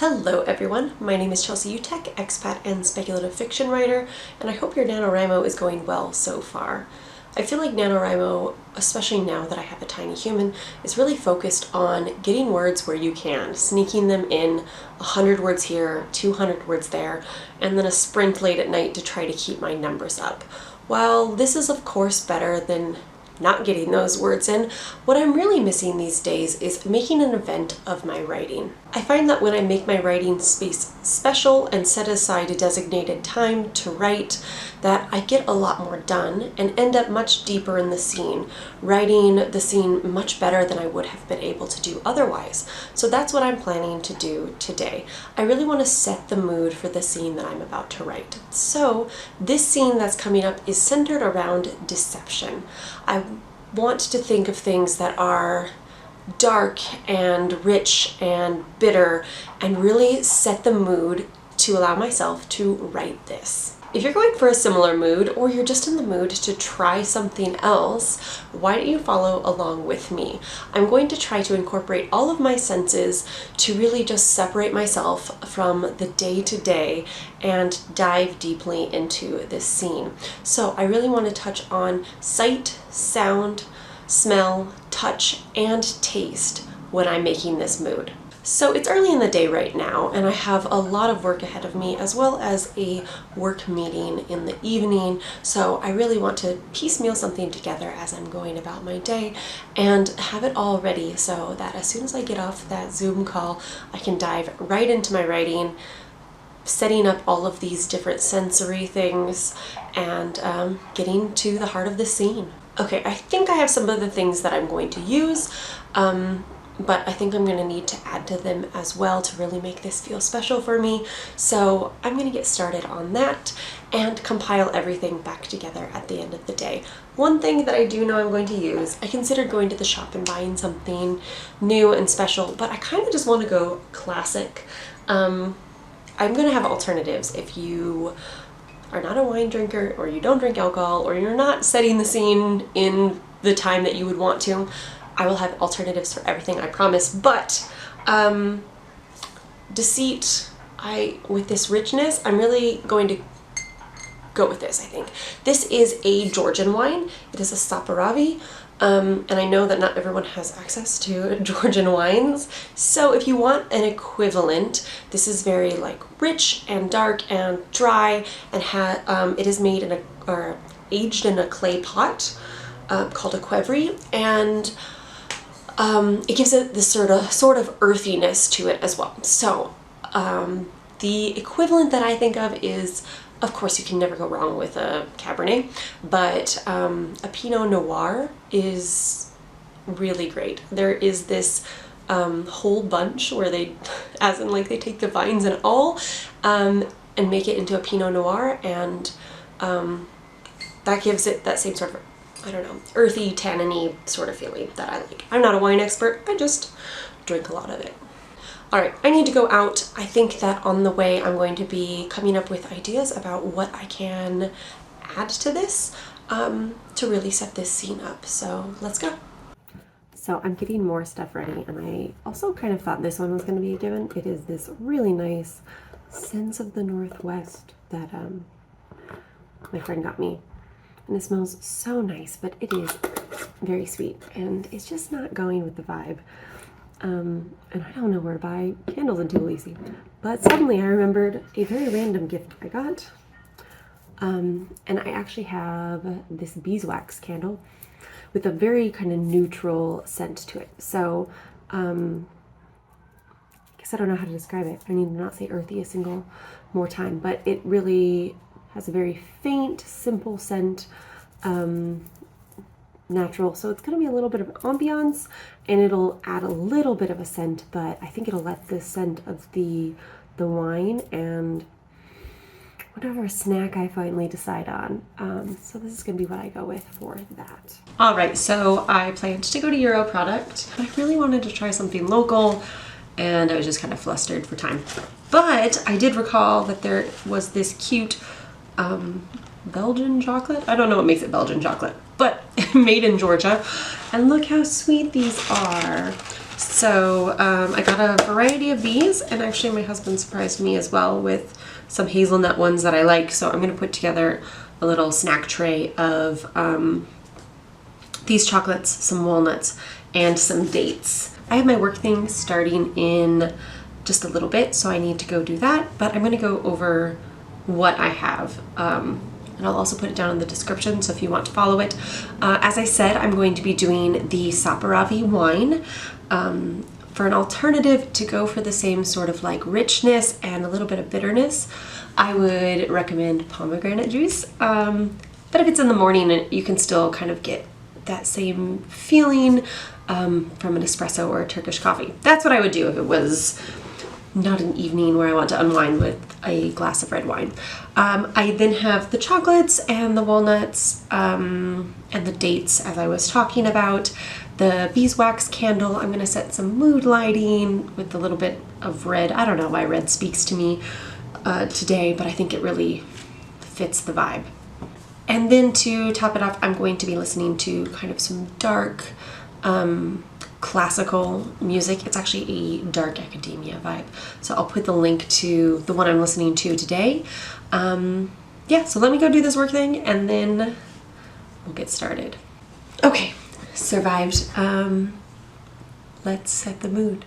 Hello everyone, my name is Chelsea Utek, expat and speculative fiction writer, and I hope your NaNoWriMo is going well so far. I feel like NaNoWriMo, especially now that I have a tiny human, is really focused on getting words where you can, sneaking them in 100 words here, 200 words there, and then a sprint late at night to try to keep my numbers up. While this is of course better than not getting those words in, what I'm really missing these days is making an event of my writing. I find that when I make my writing space special and set aside a designated time to write, that I get a lot more done and end up much deeper in the scene, writing the scene much better than I would have been able to do otherwise. So that's what I'm planning to do today. I really want to set the mood for the scene that I'm about to write. So this scene that's coming up is centered around deception. I want to think of things that are dark and rich and bitter and really set the mood to allow myself to write this. If you're going for a similar mood, or you're just in the mood to try something else, why don't you follow along with me? I'm going to try to incorporate all of my senses to really just separate myself from the day-to-day and dive deeply into this scene. So I really want to touch on sight, sound, smell, touch, and taste when I'm making this mood. So it's early in the day right now, and I have a lot of work ahead of me, as well as a work meeting in the evening. So I really want to piecemeal something together as I'm going about my day and have it all ready so that as soon as I get off that Zoom call, I can dive right into my writing, setting up all of these different sensory things and getting to the heart of the scene. Okay, I think I have some of the things that I'm going to use, but I think I'm going to need to add to them as well to really make this feel special for me. So I'm going to get started on that and compile everything back together at the end of the day. One thing that I do know I'm going to use, I considered going to the shop and buying something new and special, but I kind of just want to go classic. I'm going to have alternatives if you are not a wine drinker, or you don't drink alcohol, or you're not setting the scene in the time that you would want to. I will have alternatives for everything, I promise. But deceit, with this richness, I'm really going to go with this, I think. This is a Georgian wine. It is a Saperavi. And I know that not everyone has access to Georgian wines. So if you want an equivalent, this is very rich and dark and dry, and it is made in or aged in a clay pot called a qvevri, and it gives it this sort of earthiness to it as well. So the equivalent that I think of is, of course, you can never go wrong with a Cabernet, but a Pinot Noir is really great. There is this whole bunch where they, as in they take the vines and all, and make it into a Pinot Noir, and that gives it that same sort of, I don't know, earthy, tanniny sort of feeling that I like. I'm not a wine expert, I just drink a lot of it. Alright, I need to go out. I think that on the way I'm going to be coming up with ideas about what I can add to this to really set this scene up. So let's go. So I'm getting more stuff ready, and I also kind of thought this one was going to be a given. It is this really nice Scents of the Northwest that my friend got me. And it smells so nice, but it is very sweet, and it's just not going with the vibe. And I don't know where to buy candles in Tbilisi, but suddenly I remembered a very random gift I got. And I actually have this beeswax candle with a very kind of neutral scent to it. So I guess I don't know how to describe it. I need to not say earthy a single more time, but it really has a very faint, simple scent, natural. So it's going to be a little bit of ambiance, and it'll add a little bit of a scent, but I think it'll let the scent of the wine and whatever snack I finally decide on. So this is going to be what I go with for that. All right, so I planned to go to Euro Product, but I really wanted to try something local, and I was just kind of flustered for time. But I did recall that there was this cute Belgian chocolate. I don't know what makes it Belgian chocolate, but made in Georgia. And look how sweet these are. So I got a variety of these, and actually my husband surprised me as well with some hazelnut ones that I like. So I'm going to put together a little snack tray of these chocolates, some walnuts, and some dates. I have my work thing starting in just a little bit, so I need to go do that, but I'm going to go over what I have. And I'll also put it down in the description, so if you want to follow it. As I said, I'm going to be doing the Saperavi wine. For an alternative to go for the same sort of like richness and a little bit of bitterness, I would recommend pomegranate juice. But if it's in the morning, you can still kind of get that same feeling from an espresso or a Turkish coffee. That's what I would do if it was not an evening where I want to unwind with a glass of red wine. I then have the chocolates and the walnuts and the dates, as I was talking about. The beeswax candle, I'm going to set some mood lighting with a little bit of red. I don't know why red speaks to me today, but I think it really fits the vibe. And then to top it off, I'm going to be listening to kind of some dark classical music. It's actually a dark academia vibe. So I'll put the link to the one I'm listening to today. Yeah, so let me go do this work thing and then we'll get started. Okay, survived. Let's set the mood.